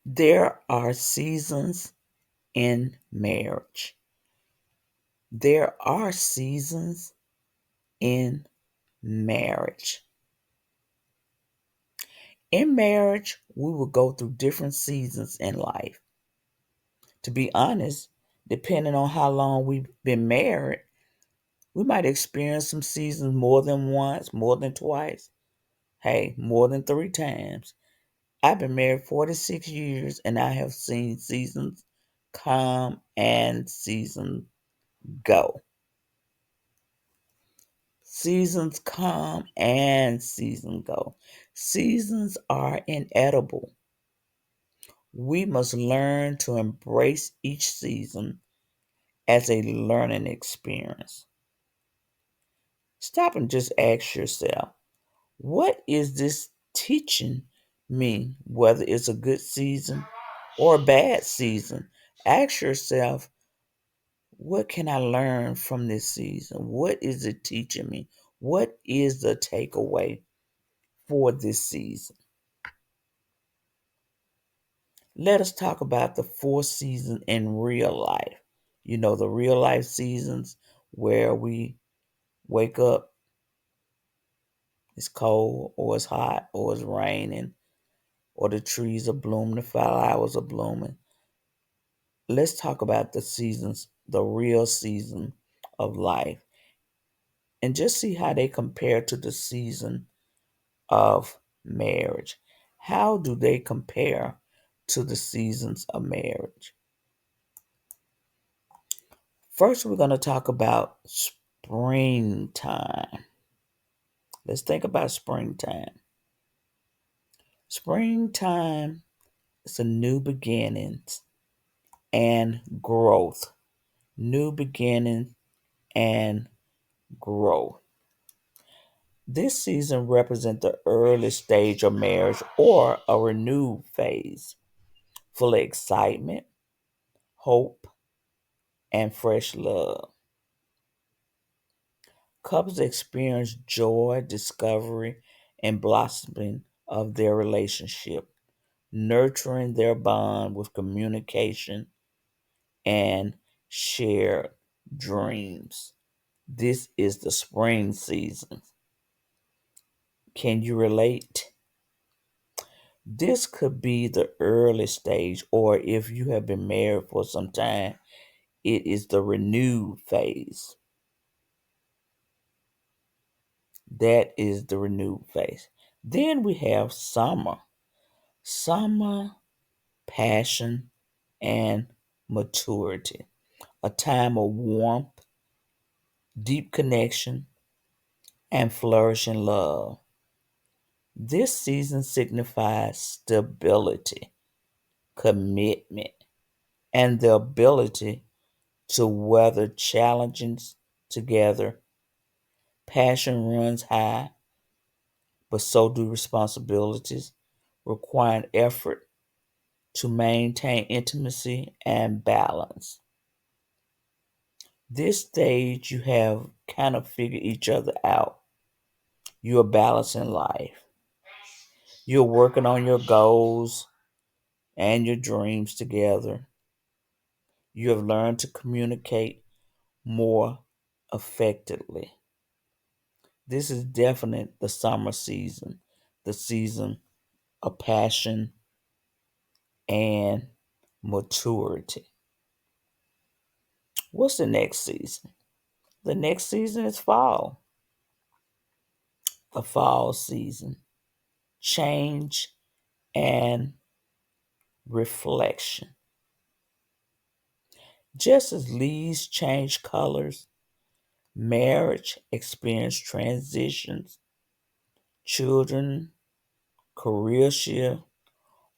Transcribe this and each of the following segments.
There are seasons in marriage. There are seasons in marriage. In marriage, we will go through different seasons in life. To be honest, depending on how long we've been married, we might experience some seasons more than once, more than twice, hey, more than three times. I've been married 46 years and I have seen seasons come and seasons go. Seasons come and seasons go. Seasons are inedible. We must learn to embrace each season as a learning experience. Stop and just ask yourself, what is this teaching me, whether it's a good season or a bad season? Ask yourself, what can I learn from this season? What is it teaching me? What is the takeaway for this season? Let us talk about the four seasons in real life. You know, the real life seasons where we wake up, it's cold or it's hot or it's raining or the trees are blooming, the flowers are blooming. Let's talk about the seasons, the real season of life, and just see how they compare to the season of marriage. How do they compare to the seasons of marriage? First, we're going to talk about springtime. Let's think about springtime. Springtime is a new beginnings and growth. New beginning and growth. This season represents the early stage of marriage or a renewed phase, full of excitement, hope, and fresh love. Couples experience joy, discovery, and blossoming of their relationship, nurturing their bond with communication and shared dreams. This is the spring season. Can you relate? This could be the early stage, or if you have been married for some time, it is the renewed phase. That is the renewed phase. Then we have summer. Summer, passion, and maturity. A time of warmth, deep connection, and flourishing love. This season signifies stability, commitment, and the ability to weather challenges together. Passion runs high, but so do responsibilities, requiring effort to maintain intimacy and balance. This stage, you have kind of figured each other out. You're balancing life. You're working on your goals and your dreams together. You have learned to communicate more effectively. This is definitely the summer season, the season of passion and maturity. What's the next season? The next season is fall, the fall season. Change and reflection. Just as leaves change colors, marriage experience transitions, children, career shift,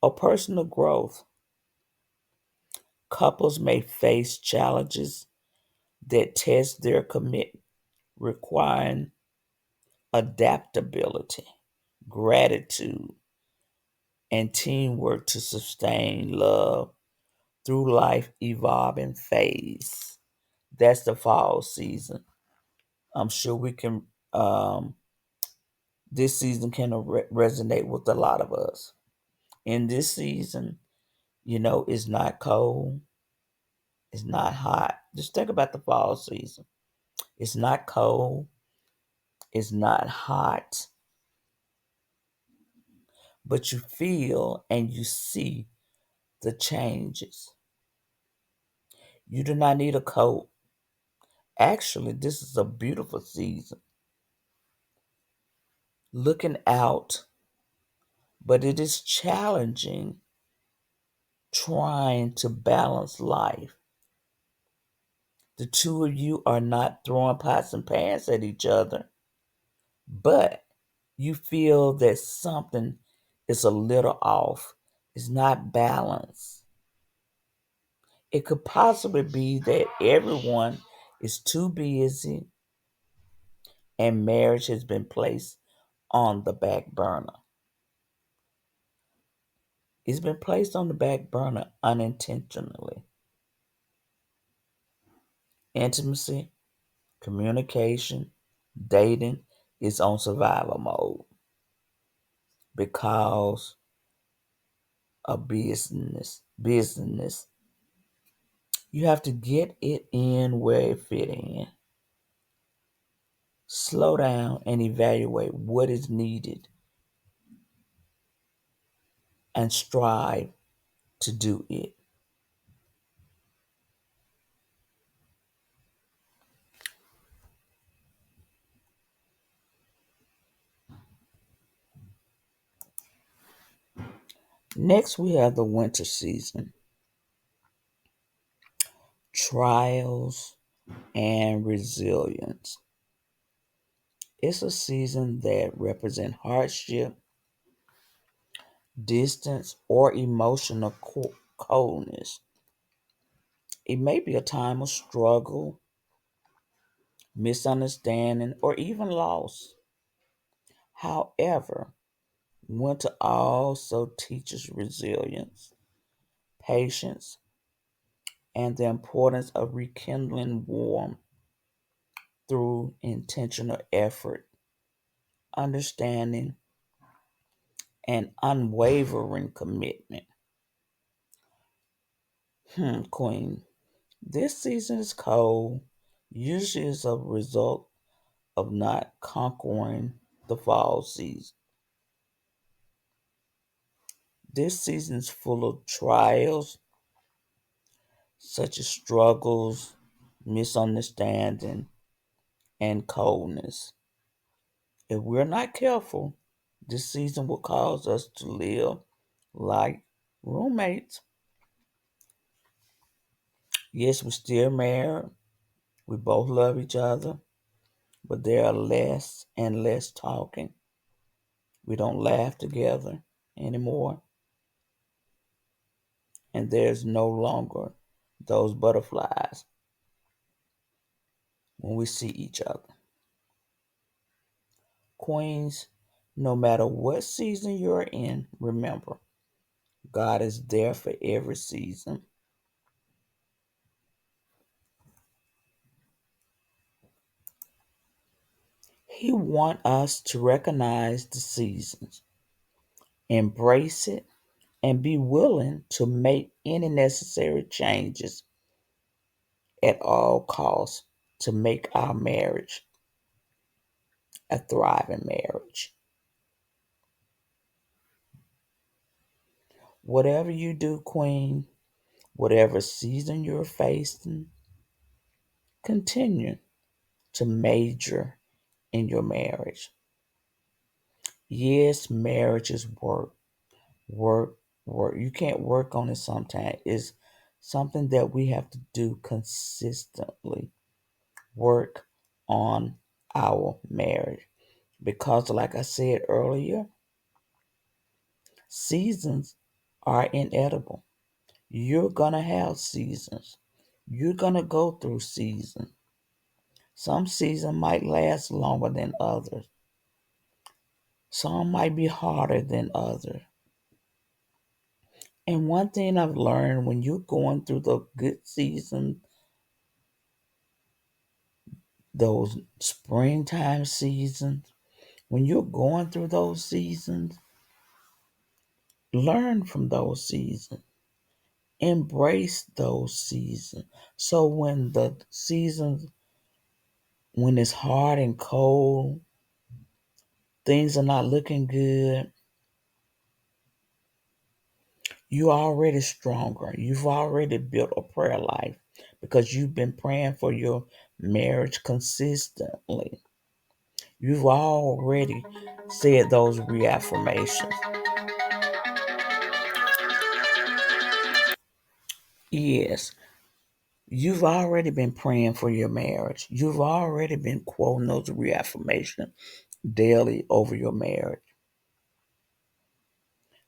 or personal growth. Couples may face challenges that test their commitment, requiring adaptability, gratitude, and teamwork to sustain love through life evolving phase. That's the fall season. I'm sure we can. This season can resonate with a lot of us. In this season, It's not cold, it's not hot. Just think about the fall season. It's not cold, it's not hot, but you feel and you see the changes. You do not need a coat. Actually, this is a beautiful season. Looking out, but it is challenging trying to balance life. The two of you are not throwing pots and pans at each other, but you feel that something is a little off. It's not balanced. It could possibly be that everyone is too busy and marriage has been placed on the back burner. It's been placed on the back burner unintentionally. Intimacy, communication, dating is on survival mode because of business. You have to get it in where it fit in. Slow down and evaluate what is needed and strive to do it. Next, we have the winter season, trials and resilience. It's a season that represents hardship, distance, or emotional coldness. It may be a time of struggle, misunderstanding, or even loss. However, winter also teaches resilience, patience, and the importance of rekindling warmth through intentional effort, understanding, and unwavering commitment. Queen, this season is cold, usually as a result of not conquering the fall season. This season is full of trials such as struggles, misunderstanding, and coldness. If we're not careful, this season will cause us to live like roommates. Yes, we're still married. We both love each other, but there are less and less talking. We don't laugh together anymore, and there's no longer those butterflies when we see each other. Queens, no matter what season you're in, remember, God is there for every season. He wants us to recognize the seasons, embrace it, and be willing to make any necessary changes at all costs to make our marriage a thriving marriage. Whatever you do, Queen, whatever season you're facing, continue to major in your marriage. Yes, marriage is work, work, work. You can't work on it sometimes. It's something that we have to do consistently. Work on our marriage. Because, like I said earlier, seasons are inedible. You're going to have seasons. You're going to go through seasons. Some seasons might last longer than others. Some might be harder than others. And one thing I've learned when you're going through the good season, those springtime seasons, when you're going through those seasons, learn from those seasons. Embrace those seasons. So when it's hard and cold, things are not looking good, you're already stronger. You've already built a prayer life because you've been praying for your marriage consistently. You've already said those reaffirmations. Yes, you've already been praying for your marriage. You've already been quoting those reaffirmations daily over your marriage.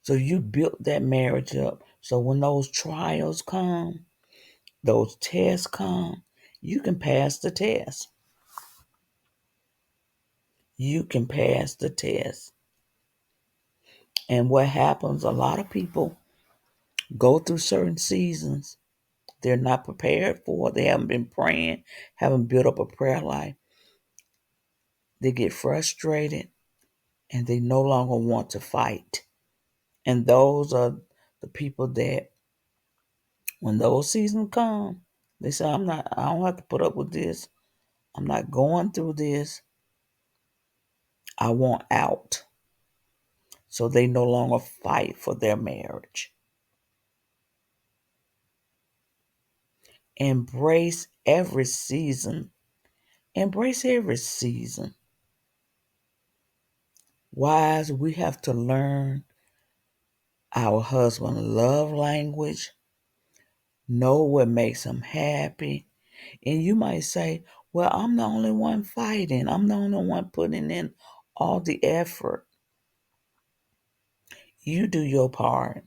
So you built that marriage up. So when those trials come, those tests come, you can pass the test. You can pass the test. And what happens, a lot of people go through certain seasons they're not prepared for. They haven't been praying, haven't built up a prayer life. They get frustrated and they no longer want to fight. And those are the people that, when those seasons come, they say, I don't have to put up with this. I'm not going through this. I want out. So they no longer fight for their marriage. Embrace every season. Embrace every season. Wives, we have to learn our husband's love language, know what makes him happy. And you might say, well, I'm the only one fighting. I'm the only one putting in all the effort. You do your part.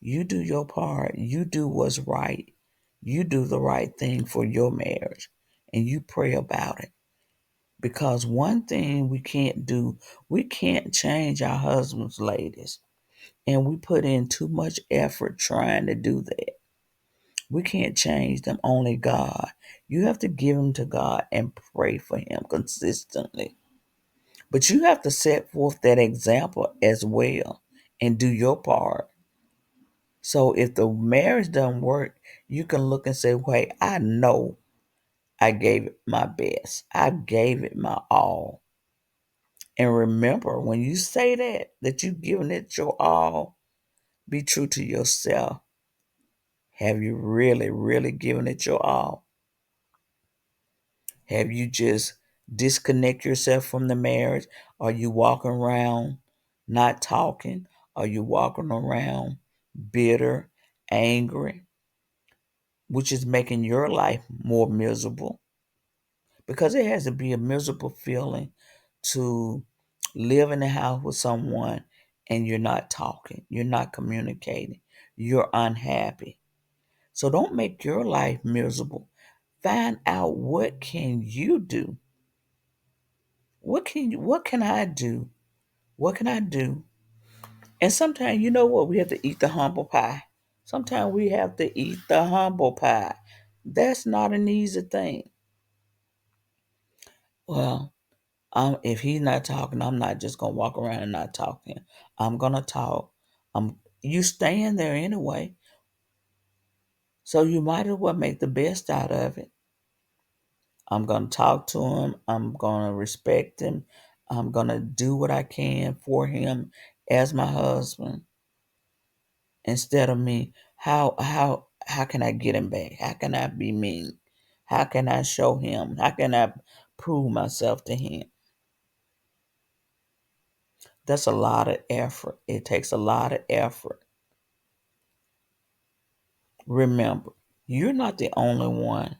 You do your part. You do what's right. You do the right thing for your marriage. And you pray about it. Because one thing we can't do, we can't change our husbands, ladies. And we put in too much effort trying to do that. We can't change them, only God. You have to give them to God and pray for him consistently. But you have to set forth that example as well and do your part. So if the marriage doesn't work, you can look and say, wait, I know I gave it my best. I gave it my all. And remember, when you say that you've given it your all, be true to yourself. Have you really, really given it your all? Have you just disconnect yourself from the marriage? Are you walking around not talking? Are you walking around bitter, angry, which is making your life more miserable? Because it has to be a miserable feeling to live in the house with someone and you're not talking, you're not communicating, you're unhappy. So don't make your life miserable. Find out what can you do. What can I do? What can I do? And sometimes you know what? We have to eat the humble pie. Sometimes we have to eat the humble pie. That's not an easy thing. Well, if he's not talking, I'm not just gonna walk around and not talking. I'm gonna talk. You staying there anyway, so you might as well make the best out of it. I'm gonna talk to him. I'm gonna respect him. I'm gonna do what I can for him as my husband. Instead of me, how can I get him back? How can I be mean? How can I show him? How can I prove myself to him? That's a lot of effort. It takes a lot of effort. Remember, you're not the only one.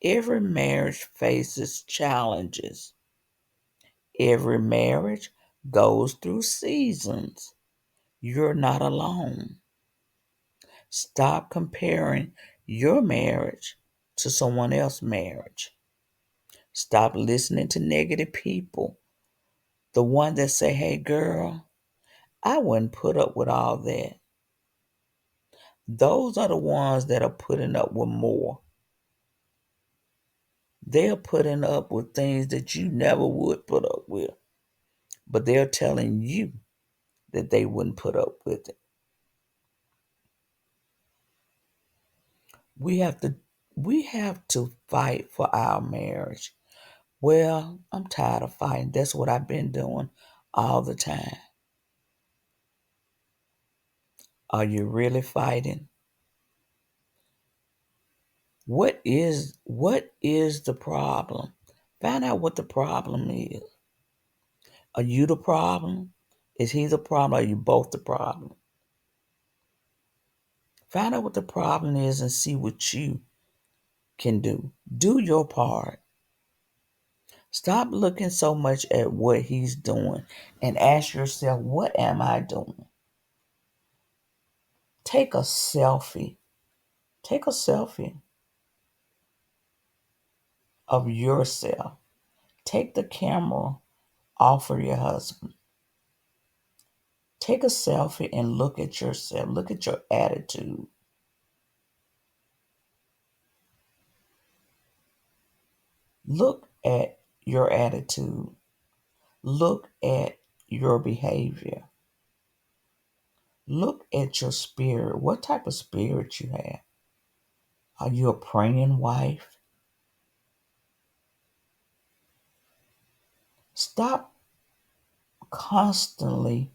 Every marriage faces challenges. Every marriage goes through seasons. You're not alone. Stop comparing your marriage to someone else's marriage. Stop listening to negative people. The one that say, hey girl, I wouldn't put up with all that. Those are the ones that are putting up with more. They're putting up with things that you never would put up with. But they're telling you that they wouldn't put up with it. We have to we have to fight for our marriage. Well, I'm tired of fighting. That's what I've been doing all the time. Are you really fighting? What is the problem? Find out what the problem is. Are you the problem? Is he the problem? Are you both the problem? Find out what the problem is and see what you can do. Do your part. Stop looking so much at what he's doing and ask yourself, what am I doing? Take a selfie. Take a selfie of yourself. Take the camera off of your husband. Take a selfie and look at yourself. Look at your attitude. Look at your attitude. Look at your behavior. Look at your spirit. What type of spirit you have? Are you a praying wife? Stop constantly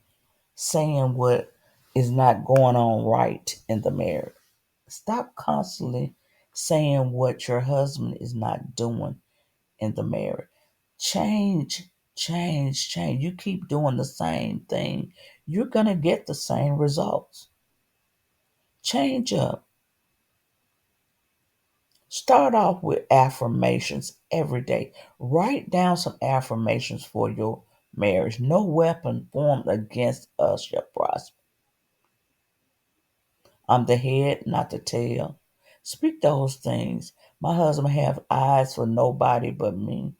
saying what is not going on right in the marriage. Stop constantly saying what your husband is not doing in the marriage. Change, change, change. You keep doing the same thing, you're going to get the same results. Change up. Start off with affirmations every day. Write down some affirmations for your marriage. No weapon formed against us shall prosper. I'm the head, not the tail. Speak those things. My husband have eyes for nobody but me.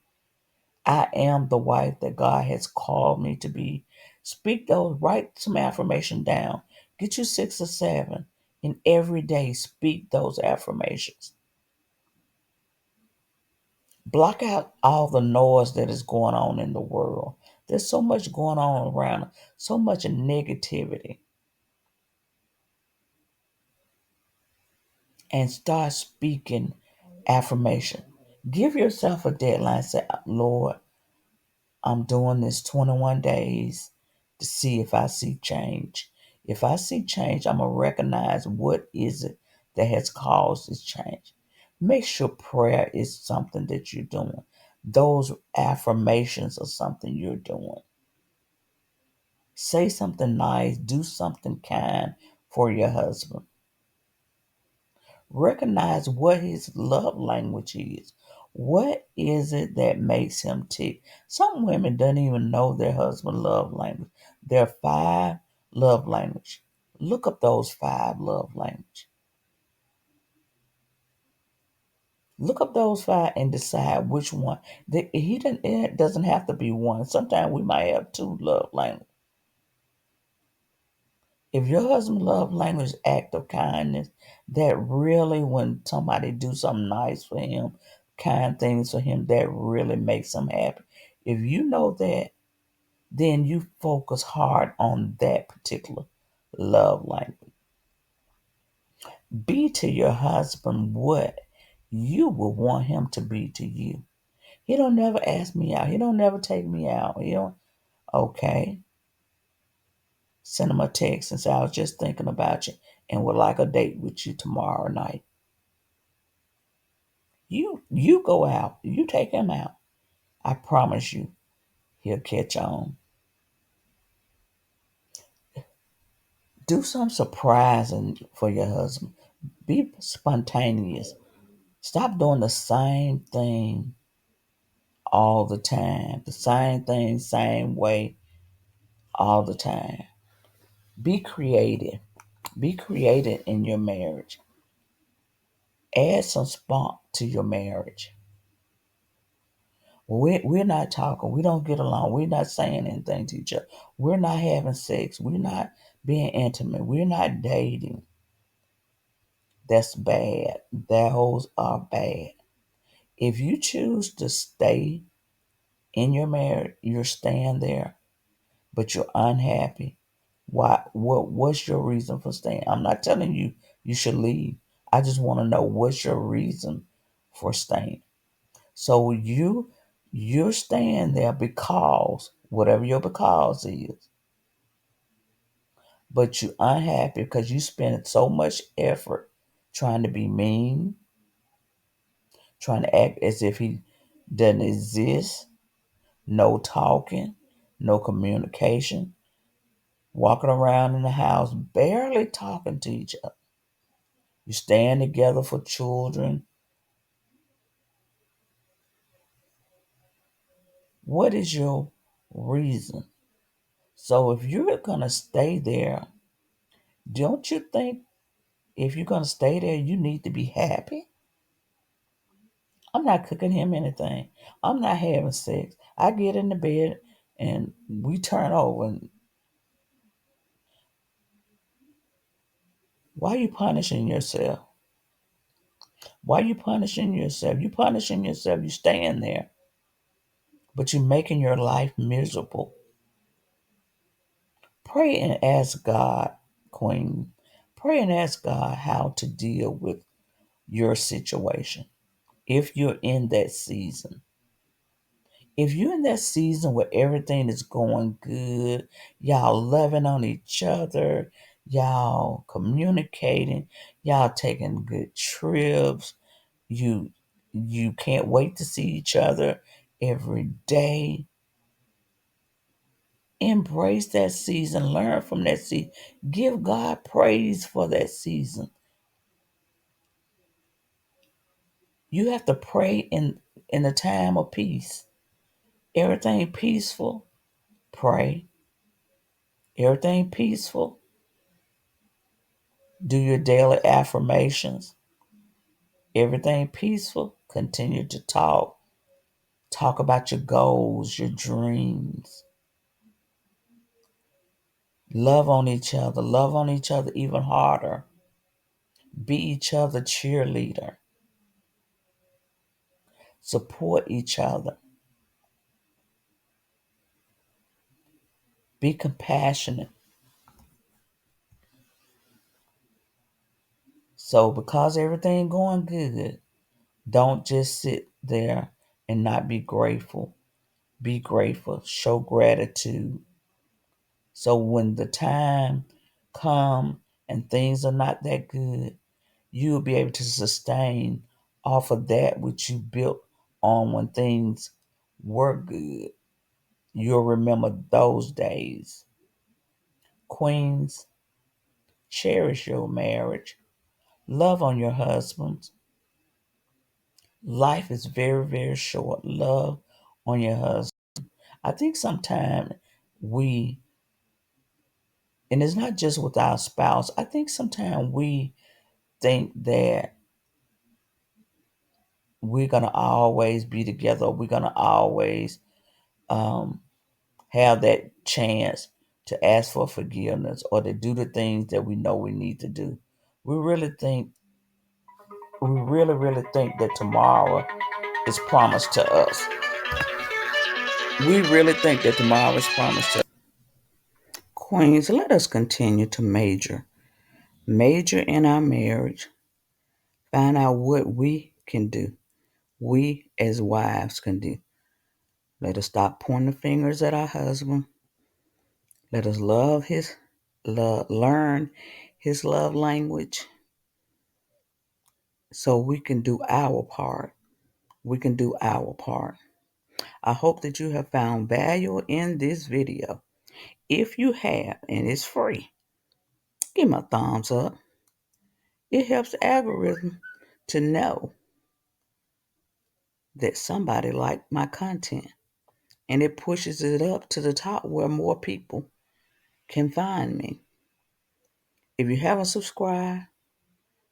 I am the wife that God has called me to be. Speak those, write some affirmation down. Get you 6 or 7. And every day speak those affirmations. Block out all the noise that is going on in the world. There's so much going on around, so much negativity. And start speaking affirmation. Give yourself a deadline. Say, Lord, I'm doing this 21 days to see if I see change. If I see change, I'm going to recognize what is it that has caused this change. Make sure prayer is something that you're doing. Those affirmations are something you're doing. Say something nice, do something kind for your husband. Recognize what his love language is. What is it that makes him tick? Some women don't even know their husband love language. There are 5 love language. Look up those 5 love language. Look up those 5 and decide which one. It doesn't have to be one. Sometimes we might have 2 love language. If your husband love language is act of kindness, that really when somebody do something nice for him, kind things for him, that really makes him happy. If you know that, then you focus hard on that particular love language. Be to your husband what you would want him to be to you. He don't never ask me out. He don't never take me out. He don't. Okay. Send him a text and say, I was just thinking about you and would like a date with you tomorrow night. You go out. You take him out. I promise you, he'll catch on. Do some surprising for your husband. Be spontaneous. Stop doing the same thing all the time. The same thing, same way all the time. Be creative. Be creative in your marriage. Add some spunk to your marriage. We're not talking. We don't get along. We're not saying anything to each other. We're not having sex. We're not being intimate. We're not dating. That's bad. Those are bad. If you choose to stay in your marriage, you're staying there, but you're unhappy. What's your reason for staying? I'm not telling you you should leave. I just want to know what's your reason for staying. So you're staying there because whatever your because is, but you're unhappy because you spent so much effort trying to be mean, trying to act as if he doesn't exist, no talking, no communication, walking around in the house barely talking to each other. You stand together for children. What is your reason? So if you're gonna stay there, don't you think if you're gonna stay there, you need to be happy? I'm not cooking him anything. I'm not having sex. I get in the bed and we turn over. And why are you punishing yourself? Why are you punishing yourself? You punishing yourself. You staying there, but you're making your life miserable. Pray and ask God, Queen. Pray and ask God how to deal with your situation. If you're in that season, if you're in that season where everything is going good, y'all loving on each other, y'all communicating, y'all taking good trips, you you can't wait to see each other every day. Embrace that season, learn from that season, give God praise for that season. You have to pray in a time of peace. Everything peaceful, pray. Everything peaceful, do your daily affirmations. Everything peaceful, continue to talk. Talk about your goals, your dreams. Love on each other even harder. Be each other cheerleader. Support each other. Be compassionate. So because everything going good, don't just sit there and not be grateful. Be grateful. Show gratitude. So when the time come and things are not that good, you'll be able to sustain off of that which you built on when things were good. You'll remember those days. Queens, cherish your marriage. Love on your husbands. Life is very, very short. Love on your husband. I think sometimes we, and it's not just with our spouse, I think sometimes we think that we're going to always be together. We're going to always um, have that chance to ask for forgiveness or to do the things that we know we need to do. We really think, we really, really think that tomorrow is promised to us. We really think that tomorrow is promised to us. Queens, let us continue to major. Major in our marriage. Find out what we can do. We as wives can do. Let us stop pointing fingers at our husband. Let us learn his love language so we can do our part. We can do our part. I hope that you have found value in this video. If you have, and it's free, give me a thumbs up. It helps the algorithm to know that somebody liked my content, and it pushes it up to the top where more people can find me. If you haven't subscribed,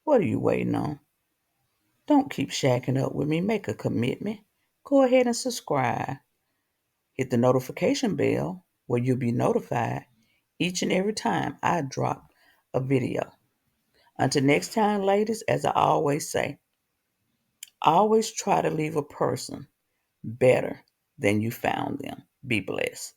what are you waiting on? Don't keep shacking up with me. Make a commitment. Go ahead and subscribe. Hit the notification bell where you'll be notified each and every time I drop a video. Until next time, ladies, as I always say, always try to leave a person better than you found them. Be blessed.